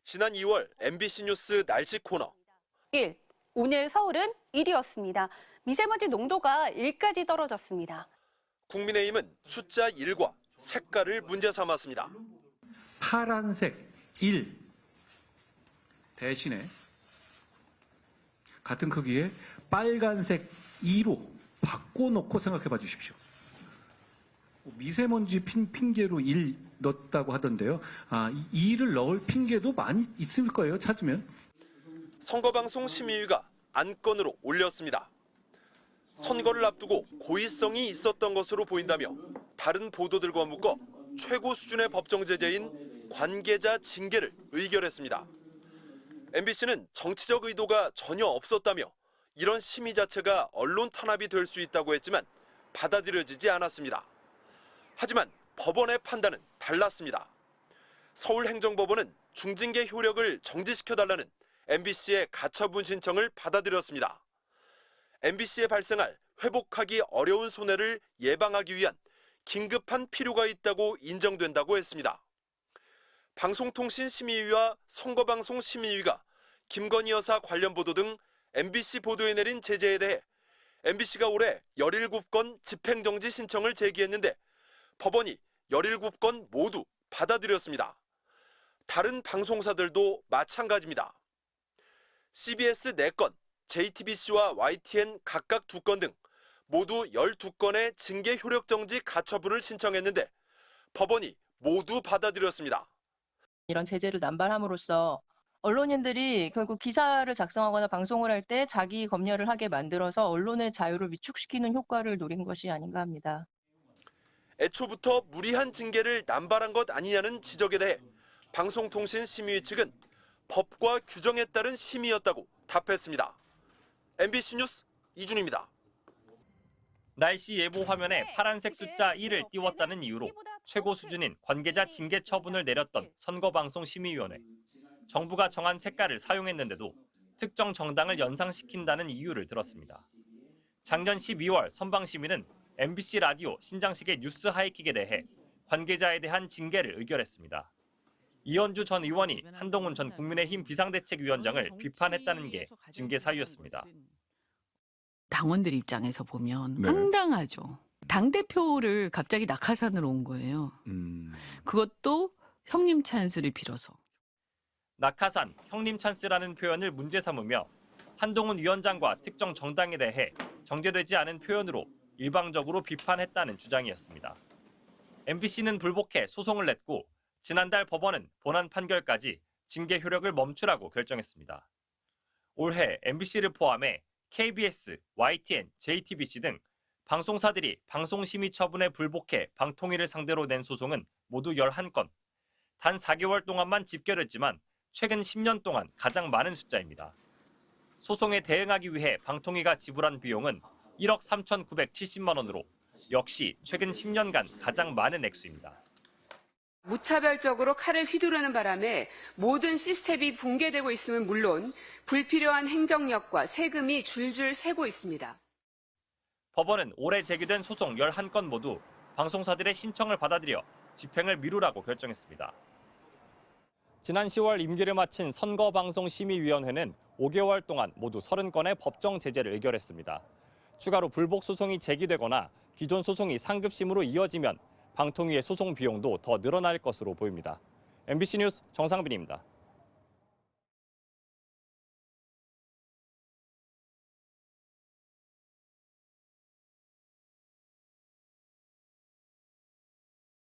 지난 2월 MBC 뉴스 날씨 코너. 1. 오늘 서울은 1이었습니다. 미세먼지 농도가 1까지 떨어졌습니다. 국민의힘은 숫자 1과 색깔을 문제 삼았습니다. 파란색 1 대신에 같은 크기의 빨간색 2로 바꿔놓고 생각해봐 주십시오. 미세먼지 핑계로 1 넣었다고 하던데요. 2를 넣을 핑계도 많이 있을 거예요, 찾으면. 선거방송 심의위가 안건으로 올렸습니다. 선거를 앞두고 고의성이 있었던 것으로 보인다며 다른 보도들과 묶어 최고 수준의 법정 제재인 관계자 징계를 의결했습니다. MBC는 정치적 의도가 전혀 없었다며 이런 심의 자체가 언론 탄압이 될 수 있다고 했지만 받아들여지지 않았습니다. 하지만 법원의 판단은 달랐습니다. 서울행정법원은 중징계 효력을 정지시켜달라는 MBC의 가처분 신청을 받아들였습니다. MBC에 발생할 회복하기 어려운 손해를 예방하기 위한 긴급한 필요가 있다고 인정된다고 했습니다. 방송통신심의위와 선거방송심의위가 김건희 여사 관련 보도 등 MBC 보도에 내린 제재에 대해 MBC가 올해 17건 집행정지 신청을 제기했는데 법원이 17건 모두 받아들였습니다. 다른 방송사들도 마찬가지입니다. CBS 4건, JTBC와 YTN 각각 2건 등 모두 12건의 징계 효력 정지 가처분을 신청했는데 법원이 모두 받아들였습니다. 이런 제재를 남발함으로써 언론인들이 결국 기사를 작성하거나 방송을 할 때 자기 검열을 하게 만들어서 언론의 자유를 위축시키는 효과를 노린 것이 아닌가 합니다. 애초부터 무리한 징계를 남발한 것 아니냐는 지적에 대해 방송통신심의위 측은 법과 규정에 따른 심의였다고 답했습니다. MBC 뉴스 이준입니다. 날씨 예보 화면에 파란색 숫자 1을 띄웠다는 이유로 최고 수준인 관계자 징계 처분을 내렸던 선거방송심의위원회. 정부가 정한 색깔을 사용했는데도 특정 정당을 연상시킨다는 이유를 들었습니다. 작년 12월 선방심의는 MBC 라디오 신장식의 뉴스 하이킥에 대해 관계자에 대한 징계를 의결했습니다. 이현주 전 의원이 한동훈 전 국민의힘 비상대책위원장을 비판했다는 게 징계 사유였습니다. 당원들 입장에서 보면 네. 황당하죠. 당대표를 갑자기 낙하산으로 온 거예요. 그것도 형님 찬스를 빌어서. 낙하산, 형님 찬스라는 표현을 문제 삼으며 한동훈 위원장과 특정 정당에 대해 정제되지 않은 표현으로 일방적으로 비판했다는 주장이었습니다. MBC는 불복해 소송을 냈고 지난달 법원은 본안 판결까지 징계 효력을 멈추라고 결정했습니다. 올해 MBC를 포함해 KBS, YTN, JTBC 등 방송사들이 방송심의 처분에 불복해 방통위를 상대로 낸 소송은 모두 11건. 단 4개월 동안만 집결했지만 최근 10년 동안 가장 많은 숫자입니다. 소송에 대응하기 위해 방통위가 지불한 비용은 1억 3,970만 원으로 역시 최근 10년간 가장 많은 액수입니다. 무차별적으로 칼을 휘두르는 바람에 모든 시스템이 붕괴되고 있음은 물론 불필요한 행정력과 세금이 줄줄 새고 있습니다. 법원은 올해 제기된 소송 11건 모두 방송사들의 신청을 받아들여 집행을 미루라고 결정했습니다. 지난 10월 임기를 마친 선거방송심의위원회는 5개월 동안 모두 30건의 법정 제재를 의결했습니다. 추가로 불복 소송이 제기되거나 기존 소송이 상급심으로 이어지면 방통위의 소송 비용도 더 늘어날 것으로 보입니다. MBC 뉴스 정상빈입니다.